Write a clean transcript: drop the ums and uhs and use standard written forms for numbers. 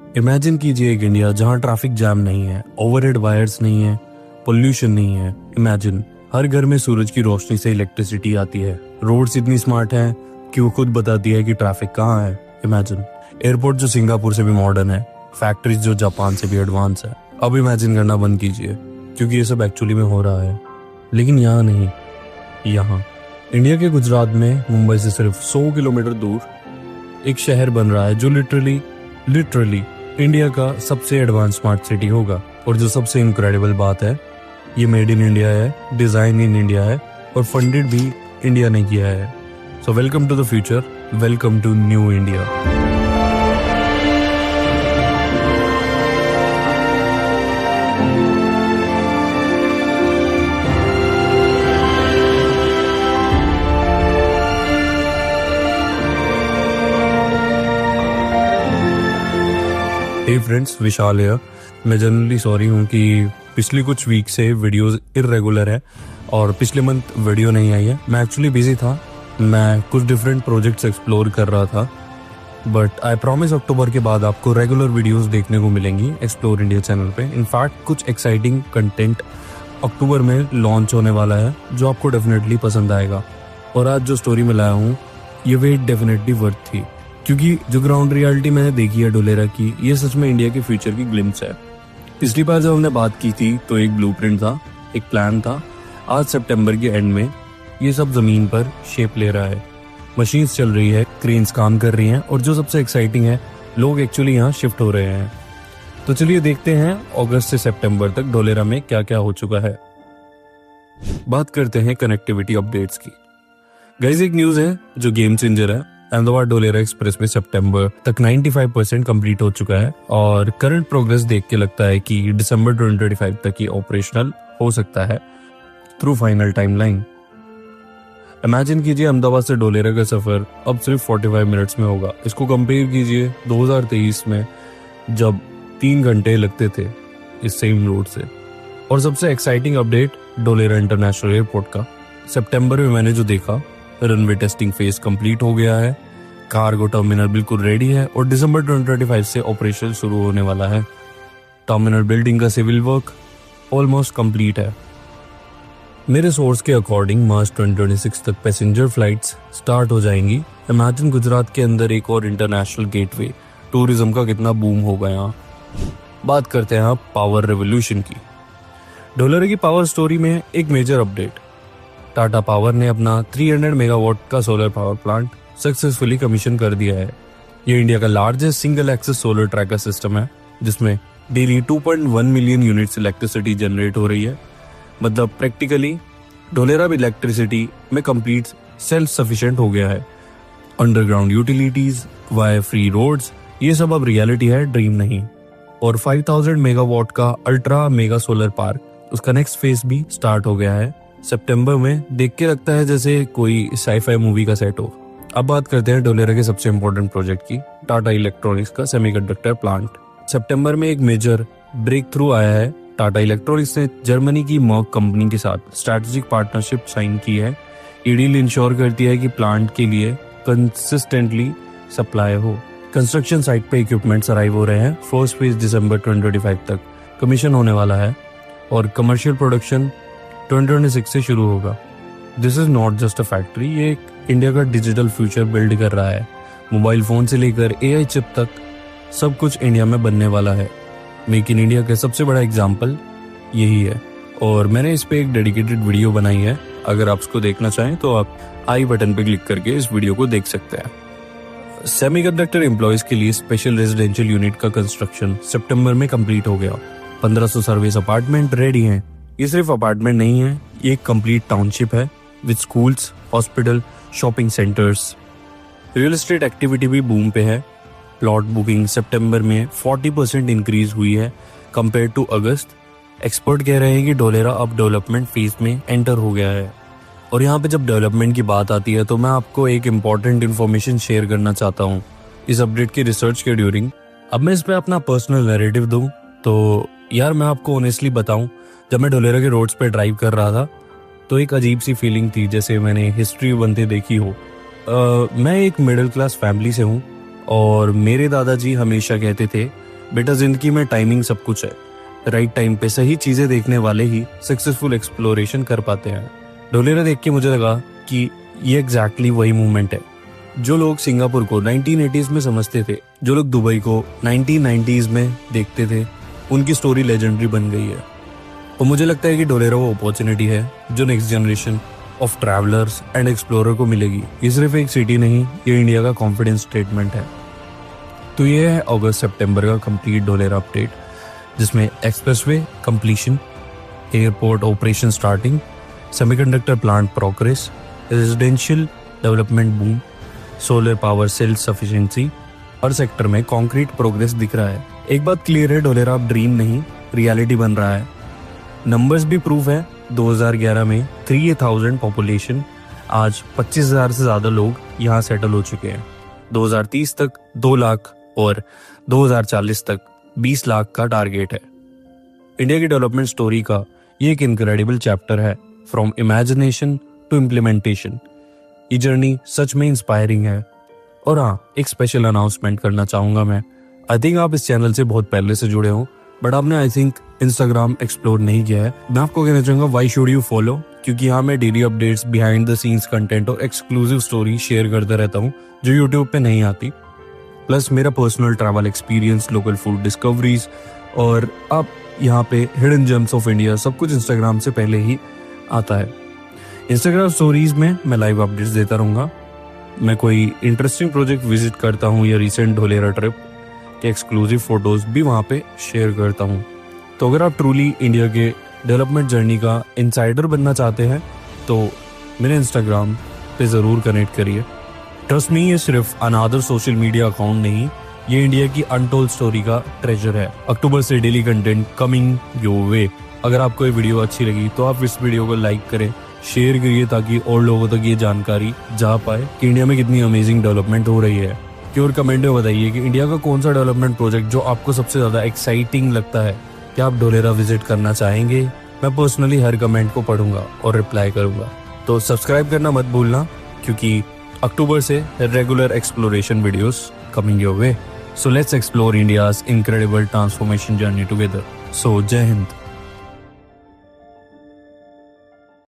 Imagine कीजिए एक India जहां ट्रैफिक जैम नहीं है, ओवरहेड वायर्स नहीं है, पोल्यूशन नहीं है। इमेजिन हर घर में सूरज की रोशनी से इलेक्ट्रिसिटी आती है, रोड्स इतनी स्मार्ट हैं कि वो खुद बताती है कि ट्रैफिक कहाँ है। इमेजिन एयरपोर्ट जो सिंगापुर से भी मॉडर्न है, फैक्ट्रीज जो जापान से भी एडवांस है। अब इमेजिन करना बंद कीजिए, क्योंकि ये सब एक्चुअली में हो रहा है। लेकिन यहाँ नहीं, यहाँ इंडिया के गुजरात में मुंबई से सिर्फ 100 किलोमीटर दूर एक शहर बन रहा है जो लिटरली इंडिया का सबसे एडवांस स्मार्ट सिटी होगा। और जो सबसे इनक्रेडिबल बात है, ये मेड इन इंडिया है, डिजाइन इन इंडिया है और फंडेड भी इंडिया ने किया है। So welcome to the future, welcome to new India. Hey friends, Vishal है। मैं जनरली सॉरी हूँ कि पिछली कुछ वीक से वीडियोस इररेगुलर है और पिछले मंथ वीडियो नहीं आई है। मैं एक्चुअली बिजी था, मैं कुछ डिफरेंट प्रोजेक्ट्स एक्सप्लोर कर रहा था, बट आई प्रॉमिस अक्टूबर के बाद आपको रेगुलर वीडियोस देखने को मिलेंगी एक्सप्लोर इंडिया चैनल पे। इनफैक्ट कुछ एक्साइटिंग कंटेंट अक्टूबर में लॉन्च होने वाला है जो आपको डेफिनेटली पसंद आएगा। और आज जो स्टोरी में लाया हूँ, ये वेट डेफिनेटली वर्थ थी, क्योंकि जो ग्राउंड रियलिटी मैंने देखी है डोलेरा की, ये सच में इंडिया के फ्यूचर की ग्लिम्स है। पिछली बार जब हमने बात की थी तो एक ब्लूप्रिंट था, एक प्लान था। आज सितंबर के एंड में ये सब जमीन पर शेप ले रहा है, मशीन्स चल रही है, क्रेन्स काम कर रही हैं और जो सबसे एक्साइटिंग है, लोग एक्चुअली यहाँ शिफ्ट हो रहे हैं। तो चलिए देखते हैं अगस्त से सितंबर तक डोलेरा में क्या क्या हो चुका है। बात करते हैं कनेक्टिविटी अपडेट्स की। गाइस, एक न्यूज है जो गेम चेंजर है। अहमदाबाद डोलेरा एक्सप्रेस में सितंबर तक 95% कंप्लीट हो चुका है और करंट प्रोग्रेस देख के लगता है कि दिसंबर 2025 तक ये ऑपरेशनल हो सकता है थ्रू फाइनल टाइमलाइन। इमेजिन कीजिए अहमदाबाद से डोलेरा का सफर अब सिर्फ 45 मिनट्स में होगा। इसको कंपेयर कीजिए 2023 में जब 3 घंटे लगते थे इस सेम रूट से। और सबसे exciting update Dholera international airport का। सितंबर में मैंने जो देखा, रनवे टेस्टिंग फेज कंप्लीट हो गया है, कार्गो टर्मिनल बिल्कुल रेडी है और दिसंबर 2025 से ऑपरेशन शुरू होने वाला है। टर्मिनल बिल्डिंग का सिविल वर्क ऑलमोस्ट कंप्लीट है। मेरे सोर्स के अकॉर्डिंग मार्च 2026 तक पैसेंजर फ्लाइट्स स्टार्ट हो जाएंगी। इमेजिन गुजरात के अंदर एक और इंटरनेशनल गेटवे, टूरिज्म का कितना बूम होगा यहाँ। बात करते हैं आप पावर रेवोल्यूशन की। डोलेरा की पावर स्टोरी में एक मेजर अपडेट। टाटा पावर ने अपना 300 मेगावाट का solar power plant successfully commission कर दिया है। ये इंडिया का largest single axis solar tracker system है, जिसमें daily 2.1 million units electricity generate हो रही है। मतलब प्रैक्टिकली डोलेरा भी इलेक्ट्रिसिटी में कंप्लीट सेल्फ सफिशिएंट हो गया है। Underground utilities, wire free roads, ये सब अब रियलिटी है, ड्रीम नहीं। और 5000 मेगावाट का अल्ट्रा मेगा सोलर पार्क, उसका नेक्स्ट फेज भी स्टार्ट हो गया है। सितंबर में देख के लगता है जैसे कोई साई-फाई मूवी का सेट हो। अब बात करते हैं डोलेरा के सबसे इम्पोर्टेंट प्रोजेक्ट की, टाटा इलेक्ट्रॉनिक्स का सेमीकंडक्टर प्लांट। सितंबर में एक मेजर ब्रेक थ्रू आया है। टाटा इलेक्ट्रॉनिक्स ने जर्मनी की मर्क कंपनी के साथ स्ट्रेटेजिक पार्टनरशिप साइन की है। ये डील इंश्योर करती है कि प्लांट के लिए कंसिस्टेंटली सप्लाई हो। कंस्ट्रक्शन साइट पे इक्विपमेंट्स अराइव हो रहे हैं। फर्स्ट फेज दिसंबर 2025 तक कमीशन होने वाला है और कमर्शियल प्रोडक्शन 2026 से शुरू होगा। This is not just a factory, ये एक इंडिया का डिजिटल फ्यूचर बिल्ड कर रहा है। मोबाइल फोन से लेकर एआई चिप तक सब कुछ इंडिया में बनने वाला है। मेक इन इंडिया का सबसे बड़ा एग्जाम्पल यही है और मैंने इस पे एक डेडिकेटेड वीडियो बनाई है। अगर आप उसको देखना चाहें तो आप आई बटन पे क्लिक करके इस वीडियो को देख सकते हैं। सेमीकंडक्टर एम्प्लॉयज के लिए स्पेशल रेजिडेंशियल यूनिट का कंस्ट्रक्शन सितंबर में कंप्लीट हो गया। 1500 सर्विस अपार्टमेंट रेडी हैं। ये सिर्फ अपार्टमेंट नहीं है, ये एक कंप्लीट टाउनशिप है with schools, hospital, shopping centres. Real estate activity भी बूम पे है। प्लॉट बुकिंग सितंबर में 40% इंक्रीज हुई है कंपेयर टू अगस्त। एक्सपर्ट कह रहे हैं कि डोलेरा अब डेवलपमेंट फेज में एंटर हो गया है। और यहाँ पे जब डेवलपमेंट की बात आती है तो मैं आपको एक इम्पॉर्टेंट इन्फॉर्मेशन शेयर करना चाहता हूँ इस अपडेट की रिसर्च के ड्यूरिंग। अब मैं इस पे अपना पर्सनल नैरेटिव दूँ तो यार मैं आपको ऑनेस्टली बताऊँ, जब मैं डोलेरा के रोड्स पे ड्राइव कर रहा था तो एक अजीब सी फीलिंग थी जैसे मैंने हिस्ट्री बनते देखी हो। मैं एक मिडिल क्लास फैमिली से हूँ और मेरे दादाजी हमेशा कहते थे बेटा जिंदगी में टाइमिंग सब कुछ है, राइट टाइम पे सही चीजें देखने वाले ही सक्सेसफुल एक्सप्लोरेशन कर पाते हैं। ढोलेरा देख के मुझे लगा कि ये एग्जैक्टली वही मूवमेंट है। जो लोग सिंगापुर को 1980s में समझते थे, जो लोग दुबई को 1990s में देखते थे, उनकी स्टोरी लेजेंडरी बन गई है। और मुझे लगता है कि ढोलेरा वो अपॉर्चुनिटी है जो next generation of travellers and explorer को मिलेगी। ये सिर्फ एक सिटी नहीं, ये इंडिया का कॉन्फिडेंस स्टेटमेंट है। तो ये है अगस्त सितंबर का कंप्लीट ढोलेरा अपडेट, जिसमें expressway completion, airport operation starting, semiconductor plant progress, residential development boom, solar power self sufficiency, हर सेक्टर में कॉन्क्रीट प्रोग्रेस दिख रहा है। एक बात क्लियर है, ढोलेरा अब ड्रीम नहीं रियलिटी बन रहा है। नंबर्स भी प्रूफ है। 2011 में 3,000 पॉपुलेशन, आज 25,000 से ज्यादा लोग यहाँ सेटल हो चुके हैं। 2030 तक 2 लाख और 2040 तक 20 लाख का टारगेट है। इंडिया की डेवलपमेंट स्टोरी का ये एक इनक्रेडिबल चैप्टर है, फ्रॉम इमेजिनेशन टू इम्प्लीमेंटेशन। ये जर्नी सच में इंस्पायरिंग है। और हाँ, एक स्पेशल अनाउंसमेंट करना चाहूंगा मैं। आई थिंक आप इस चैनल से बहुत पहले से जुड़े हो, बट आपने आई थिंक इंस्टाग्राम एक्सप्लोर नहीं किया है। मैं आपको कहना चाहूंगा व्हाई शुड यू फॉलो, क्योंकि यहाँ मैं daily updates, behind the scenes content और एक्सक्लूसिव स्टोरी शेयर करता रहता हूँ जो यूट्यूब पे नहीं आती। प्लस मेरा personal travel experience, local food discoveries, और आप यहाँ पे हिडन जेम्स ऑफ इंडिया, सब कुछ इंस्टाग्राम से पहले ही आता है। इंस्टाग्राम स्टोरीज में मैं लाइव अपडेट्स देता रहूँगा। मैं कोई इंटरेस्टिंग प्रोजेक्ट विजिट करता हूँ या रिसेंट ढोलेरा ट्रिप के एक्सक्लूसिव फोटोज भी वहाँ पे शेयर करता हूँ। तो अगर आप ट्रूली इंडिया के डेवलपमेंट जर्नी का इनसाइडर बनना चाहते हैं तो मेरे इंस्टाग्राम पे ज़रूर कनेक्ट करिए। ट्रस्ट मी, ये सिर्फ अनदर सोशल मीडिया अकाउंट नहीं, ये इंडिया की अनटोल्ड स्टोरी का ट्रेजर है। अक्टूबर से डेली कंटेंट कमिंग योर वे। अगर आपको ये वीडियो अच्छी लगी तो आप इस वीडियो को लाइक करें, शेयर करिए, ताकि और लोगों तक ये जानकारी जा पाए कि इंडिया में कितनी अमेजिंग डेवलपमेंट हो रही है। कि और कमेंट में बताइए कि इंडिया का कौन सा डेवलपमेंट प्रोजेक्ट जो आपको सबसे ज़्यादा एक्साइटिंग लगता है। क्या आप ढोलेरा विजिट करना चाहेंगे? मैं पर्सनली हर कमेंट को पढ़ूंगा और रिप्लाई करूंगा। तो सब्सक्राइब करना मत भूलना, क्योंकि अक्टूबर से regular exploration videos coming your way. So let's explore India's incredible transformation journey together. So Jai Hind.